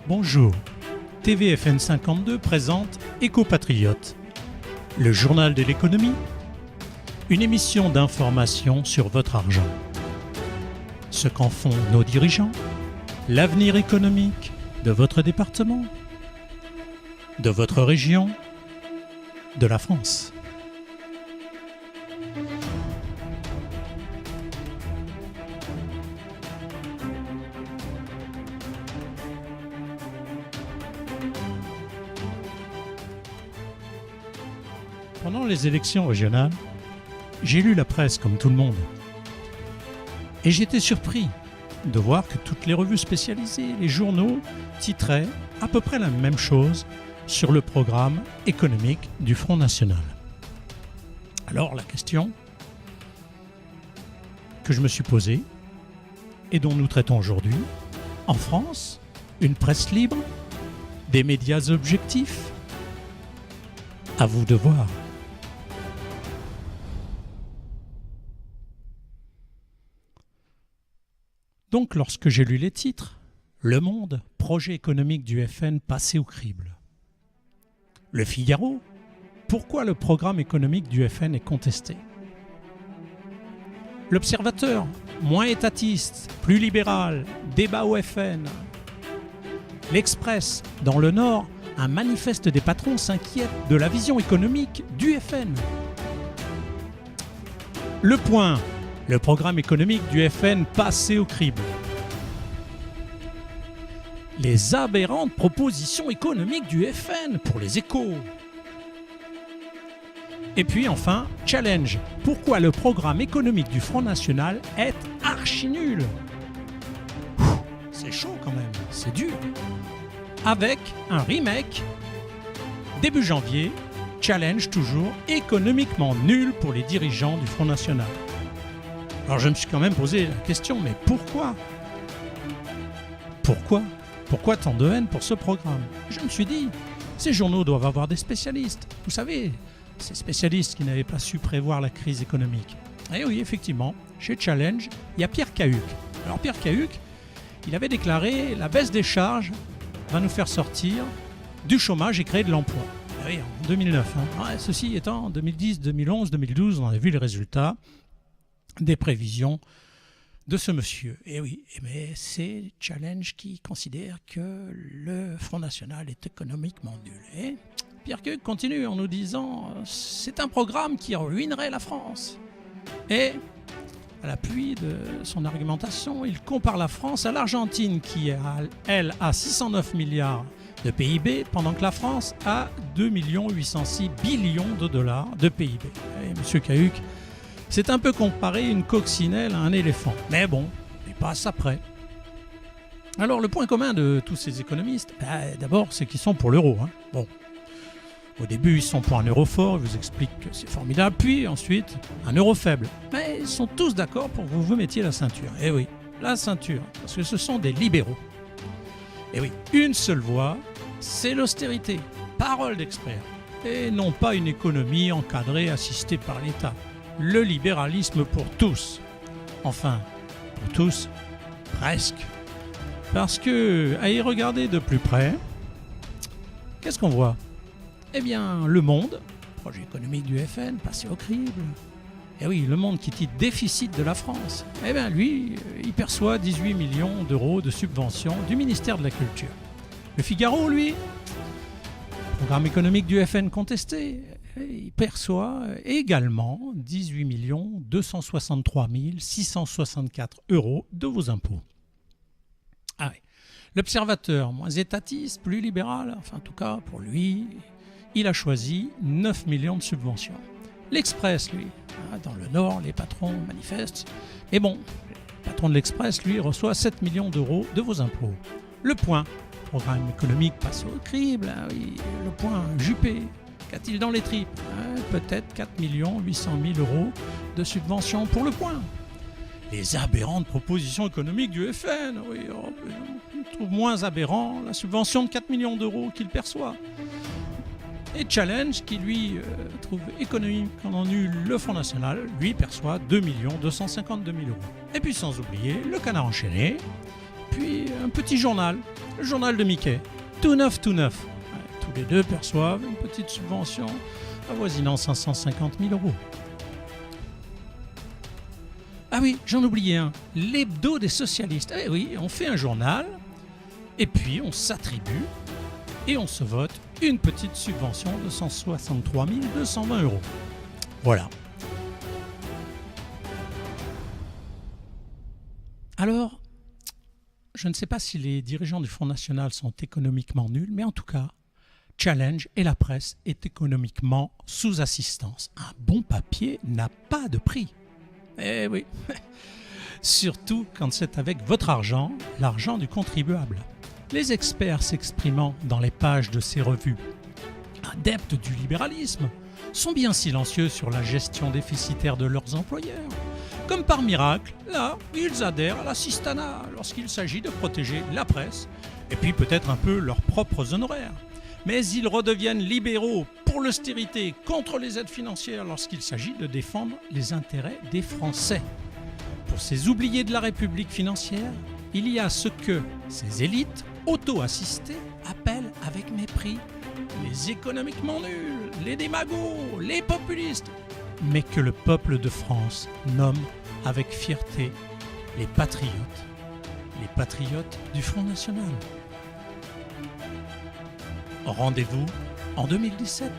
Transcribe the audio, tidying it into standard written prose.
Bonjour, TVFN 52 présente Éco-Patriote, le journal de l'économie, une émission d'information sur votre argent. Ce qu'en font nos dirigeants, l'avenir économique de votre département, de votre région, de la France. Pendant les élections régionales, j'ai lu la presse comme tout le monde. Et j'étais surpris de voir que toutes les revues spécialisées, les journaux, titraient à peu près la même chose sur le programme économique du Front National. Alors la question que je me suis posée et dont nous traitons aujourd'hui, en France, une presse libre, des médias objectifs, à vous de voir. Donc, lorsque j'ai lu les titres, Le Monde, projet économique du FN passé au crible. Le Figaro, pourquoi le programme économique du FN est contesté. L'Observateur, moins étatiste, plus libéral, débat au FN. L'Express, dans le Nord, un manifeste des patrons s'inquiète de la vision économique du FN. Le Point, le programme économique du FN passé au crible. Les aberrantes propositions économiques du FN pour les Échos. Et puis enfin, Challenge, pourquoi le programme économique du Front National est archi nul. C'est chaud quand même, c'est dur. Avec un remake, début janvier, Challenge toujours économiquement nul pour les dirigeants du Front National. Alors je me suis quand même posé la question, mais pourquoi ? Pourquoi tant de haine pour ce programme ? Je me suis dit, ces journaux doivent avoir des spécialistes. Vous savez, ces spécialistes qui n'avaient pas su prévoir la crise économique. Et oui, effectivement, chez Challenge, il y a Pierre Cahuc. Alors Pierre Cahuc, il avait déclaré la baisse des charges va nous faire sortir du chômage et créer de l'emploi. Et oui, en 2009. Ouais, ceci étant, en 2010, 2011, 2012, on a vu les résultats des prévisions de ce monsieur. Et oui, mais c'est Challenge qui considère que le Front National est économiquement nul. Et Pierre Cahuc continue en nous disant c'est un programme qui ruinerait la France. Et à l'appui de son argumentation, il compare la France à l'Argentine qui, elle, a 609 milliards de PIB, pendant que la France a 2 806 billions de dollars de PIB. Et monsieur Cahuc, c'est un peu comparer une coccinelle à un éléphant. Mais bon, il passe après. Alors, le point commun de tous ces économistes, d'abord, c'est qu'ils sont pour l'euro. Bon, au début, ils sont pour un euro fort, ils vous expliquent que c'est formidable. Puis, ensuite, un euro faible. Mais ils sont tous d'accord pour que vous vous mettiez la ceinture. Eh oui, la ceinture, parce que ce sont des libéraux. Eh oui, une seule voie, c'est l'austérité. Parole d'expert. Et non pas une économie encadrée, assistée par l'État. Le libéralisme pour tous. Enfin, pour tous, presque. Parce que, à y regarder de plus près, qu'est-ce qu'on voit ? Eh bien, Le Monde, projet économique du FN, passé au crible. Eh oui, Le Monde qui titre déficit de la France. Eh bien, lui, il perçoit 18 millions d'euros de subventions du ministère de la Culture. Le Figaro, lui, programme économique du FN contesté. Il perçoit également 18 263 664 euros de vos impôts. Ah oui. L'Observateur, moins étatiste, plus libéral, enfin en tout cas pour lui, il a choisi 9 millions de subventions. L'Express, lui, dans le Nord, les patrons manifestent. Et bon, le patron de l'Express, lui, reçoit 7 millions d'euros de vos impôts. Le Point, programme économique passé au crible, oui, le Point, Juppé. Qu'a-t-il dans les tripes ? Peut-être 4 800 000 euros de subventions pour Le Point. Les aberrantes propositions économiques du FN, oui, on trouve moins aberrant la subvention de 4 millions d'euros qu'il perçoit. Et Challenge, qui lui trouve économiquement nul le Front National, lui perçoit 2 252 000 euros. Et puis sans oublier le Canard enchaîné, puis un petit journal, le journal de Mickey, tout neuf, tout neuf. Ouais, tous les deux perçoivent une petite subvention avoisinant 550 000 euros. Ah oui, j'en oubliais un, l'hebdo des socialistes. Eh oui, on fait un journal, et puis on s'attribue, et on se vote une petite subvention de 163 220 euros. Voilà. Alors, je ne sais pas si les dirigeants du Front National sont économiquement nuls, mais en tout cas, Challenge et la presse est économiquement sous assistance. Un bon papier n'a pas de prix. Eh oui, surtout quand c'est avec votre argent, l'argent du contribuable. Les experts s'exprimant dans les pages de ces revues, adeptes du libéralisme, sont bien silencieux sur la gestion déficitaire de leurs employeurs. Comme par miracle, là, ils adhèrent à l'assistanat lorsqu'il s'agit de protéger la presse, et puis peut-être un peu leurs propres honoraires. Mais ils redeviennent libéraux pour l'austérité contre les aides financières lorsqu'il s'agit de défendre les intérêts des Français. Pour ces oubliés de la République financière, il y a ce que ces élites auto-assistées appellent avec mépris les économiquement nuls, les démagos, les populistes, mais que le peuple de France nomme avec fierté les patriotes du Front National. Rendez-vous en 2017.